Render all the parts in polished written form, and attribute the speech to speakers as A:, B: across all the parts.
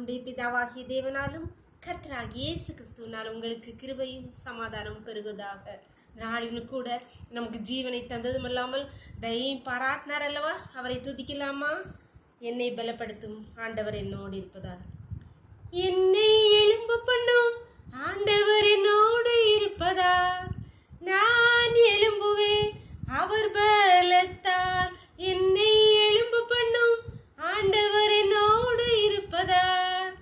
A: நம்முடைய பிதாவாகிய தேவனாலும் கர்த்தராகிய இயேசு கிறிஸ்துவினால் உங்களுக்கு கிருபையும் சமாதானம் பெருகுவதாக. நாளிலும் கூட நமக்கு ஜீவனை தந்ததும் இல்லாமல் தயையும் பாராட்டினார் அல்லவா, அவரை துதிக்கலாமா? என்னை பலப்படுத்தும் ஆண்டவர் என்னோடு இருப்பதால், என்னை எழும்பு பண்ணும் ஆண்டவர் என்னோடு இருப்பதால் நான் எழும்புவேன் அவர் பலத்தால். என்னை எழும்பு பண்ணும் ஆண்டவர் என்னோடு இருப்பதால்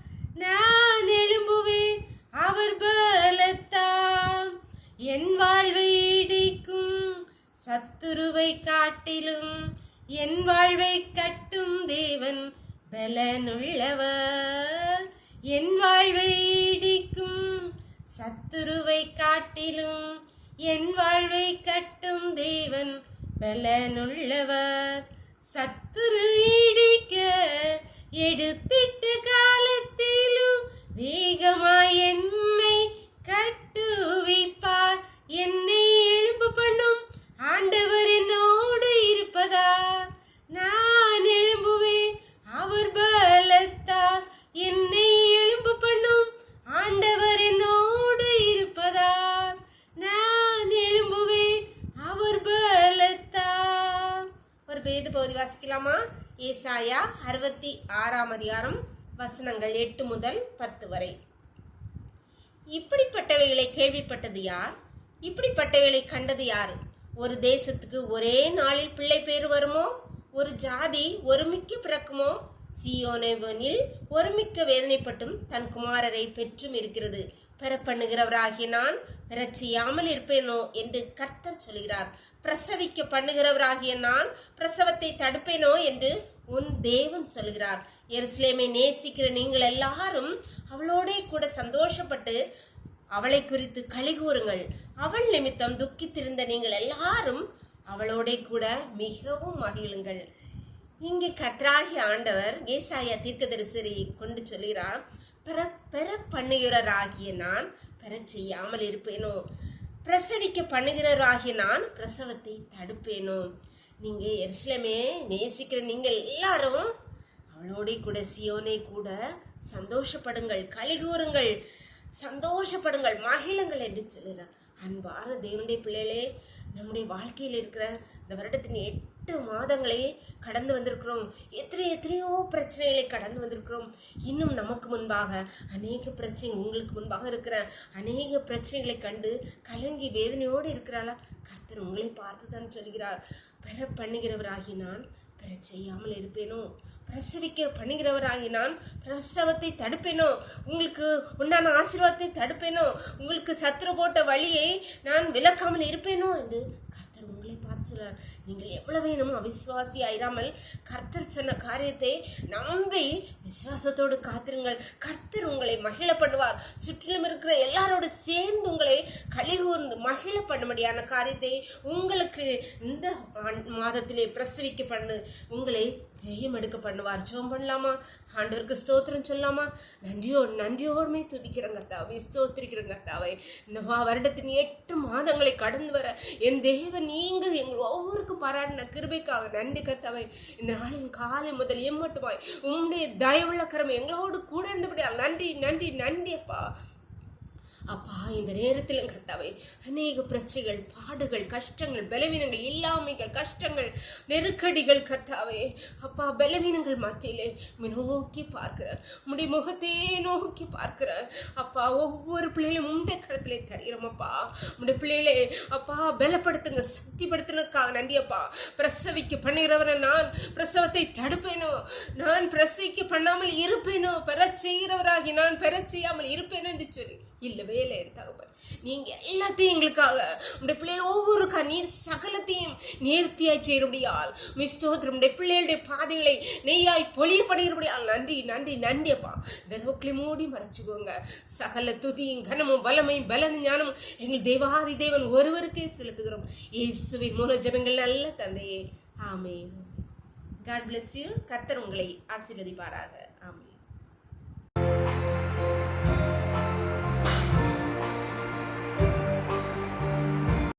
A: நான் எழும்புவேன் அவர் பலத்தால். என் வாழ்வை இடிக்கும் சத்துருவை காட்டிலும் என் வாழ்வை கட்டும் தேவன் பலனுள்ளவர். என் வாழ்வை இடிக்கும் சத்துருவை காட்டிலும் என் வாழ்வை கட்டும் தேவன் பலனுள்ளவர். சத்துரு இடிக்க எடுத்திட்ட காலத்திலும் வேகமாய் என்னை கட்டுவிப்பார். என்னை எழும்பு பண்ணும் ஆண்டவர் என்னோடு இருப்பதா நான் எழும்புவேன் அவர் பலத்தால். என்னை எழும்பு பண்ணும் ஆண்டவர் என்னோடு இருப்பதால் நான் எழும்புவேன் அவர் பலத்தால். ஒரு வேத பகுதி வாசிக்கலாமா? ஏசாயா 66 அதிகாரம் வசனங்கள் 8 முதல் 10 வரை. இப்படிப்பட்டவைகளை கேள்விப்பட்டது யார்? இப்படிப்பட்டவைகளை கண்டது யார்? ஒரு தேசத்துக்கு ஒரே நாளில் பிள்ளை பேறு வருமோ? ஒரு ஜாதி ஒருமிக்க பிறக்குமோ? சீயோனேவனில் ஒருமிக்க வேதனைப்பட்டும் தன் குமாரரை பெற்றும் இருக்கிறது. பெறப்பண்ணுகிறவராகிய நான் பெறச் செய்யாமல் இருப்பேனோ என்று கர்த்தர் சொல்கிறார். பிரசவிக்க பண்ணுகிறவராகிய நான் பிரசவத்தை தடுப்பேனோ என்று உன் தேவன் சொல்கிறார். எருசலேமை நேசிக்கிற நீங்கள் எல்லாரும் அவளோட கூட சந்தோஷப்பட்டு அவளை குறித்து களி கூறுங்கள். அவள் நிமித்தம் துக்கித்திருந்த நீங்கள் எல்லாரும் அவளோட கூட மிகவும் மகிழுங்கள். இங்கே கர்த்தராகிய ஆண்டவர் ஏசாயா தீர்க்கதரிசியை கொண்டு சொல்கிறார், பெற பண்ணுகிறவராகிய நான் பெறச் செய்யாமல் இருப்பேனோ? பிரசவிக்க பண்ணுகிறவராகிய நான் பிரசவத்தை தடுப்பேனோ? நீங்க எருசலேமே நேசிக்கிற நீங்கள் எல்லாரும் அவளோட கூட சீயோனை கூட சந்தோஷப்படுங்கள், களி கூறுங்கள், சந்தோஷப்படுங்கள், மகிழுங்கள் என்று சொல்லுறார். அன்பான தேவனுடைய பிள்ளைகளே, நம்முடைய வாழ்க்கையில் இருக்கிற இந்த வருடத்தின் 8 மாதங்களே கடந்து வந்திருக்கிறோம். எத்தனையோ பிரச்சனைகளை கடந்து வந்திருக்கிறோம். இன்னும் நமக்கு முன்பாக அநேக பிரச்சனை, உங்களுக்கு முன்பாக இருக்கிற அநேக பிரச்சனைகளை கண்டு கலங்கி வேதனையோடு இருக்கிறாளா? கர்த்தர் உங்களை பார்த்து தான் சொல்கிறார், பெற பண்ணுகிறவராகி நான் பெற செய்யாமல் இருப்பேனோ? பிரசவிக்க பண்ணுகிறவராகி நான் பிரசவத்தை தடுப்பேனோ? உங்களுக்கு உண்டான ஆசீர்வாதத்தை தடுப்பேனோ? உங்களுக்கு சத்துரு போட்ட வழியை நான் விலக்காமல் இருப்பேனோ என்று கர்த்தர் உங்களை பார்த்து சொல்றார். நீங்கள் எவ்வளவு வேணும் அவிசுவாசி ஆயிராமல் கர்த்தர் சொன்ன காரியத்தை நம்பி விசுவாசத்தோடு காத்திருங்கள். கர்த்தர் உங்களை மகிழ பண்ணுவார். சுற்றிலும் இருக்கிற எல்லாரோடு சேர்ந்து உங்களை கழிகூர்ந்து மகிழ பண்ணும்படியான காரியத்தை உங்களுக்கு இந்த மாதத்திலே பிரசவிக்க பண்ணு உங்களை ஜெயம் எடுக்க பண்ணுவார். ஜெபம் பண்ணலாமா? ஆண்டவருக்கு ஸ்தோத்திரம் சொல்லலாமா? நன்றியோடுமே துதிக்கிறேன் கர்த்தாவை, ஸ்தோத்திரிக்கிறேன் கர்த்தாவை. இந்த வருடத்தின் 8 மாதங்களை கடந்து வர என் தேவன் நீங்க எங்கள் ஒவ்வொருக்கும் பாராட்டின கிருபைக்காக நன்றி கர்த்தாவை. இந்த நாளின் காலை முதல் எம்மட்டுமாய் உம்முடைய தயவுள்ள கரம் எங்களோடு கூட இருந்தபடியா நன்றி நன்றி நன்றி அப்பா. அப்பா, இந்த நேரத்தில் கர்த்தாவை அநேக பிரச்சனைகள், பாடுகள், கஷ்டங்கள், பலவீனங்கள், இல்லாமைகள், கஷ்டங்கள், நெருக்கடிகள் கர்த்தாவே அப்பா, பலவீனங்கள் மத்தியிலே நோக்கி பார்க்கிற உம்முடைய முகத்தையே நோக்கி பார்க்கிற அப்பா, ஒவ்வொரு பிள்ளைகளும் உம்முடைய கருத்திலே தருகிறோம் அப்பா. உம்முடைய பிள்ளைகளே அப்பா பலப்படுத்துங்க, சக்திப்படுத்தினதுக்காக நன்றி அப்பா. பிரசவிக்க பண்ணுகிறவரை நான் பிரசவத்தை தடுப்பேனோ? நான் பிரசவிக்க பண்ணாமல் இருப்பேனோ? பெற செய்கிறவராகி நான் பெற செய்யாமல் இருப்பேனோ என்று சொல்லி இல்லவே இல்லை தகப்பன். நீங்க எல்லாத்தையும் எங்களுக்காக உடைய பிள்ளைகள் ஒவ்வொரு நீர் சகலத்தையும் நேர்த்தியாய் செய்யறபடியால் மிஸ்தோத்திரம் உடைய பிள்ளைகளுடைய பாதைகளை நெய்யாய் பொழியப்படுகிறபடியால் நன்றி நன்றி நன்றி அப்பா. கர்வக்களை மூடி மறைச்சுக்கோங்க. சகல துதியும் கனமும் பலமையும் பலன் ஞானமும் எங்கள் தேவாதி தேவன் ஒருவருக்கே செலுத்துகிறோம். இயேசுவின் மூல ஜெபங்கள் நல்ல தந்தையே, ஆமென். God bless you. கர்த்தர் உங்களை ஆசீர்வதிப்பாராக. ஆமென்.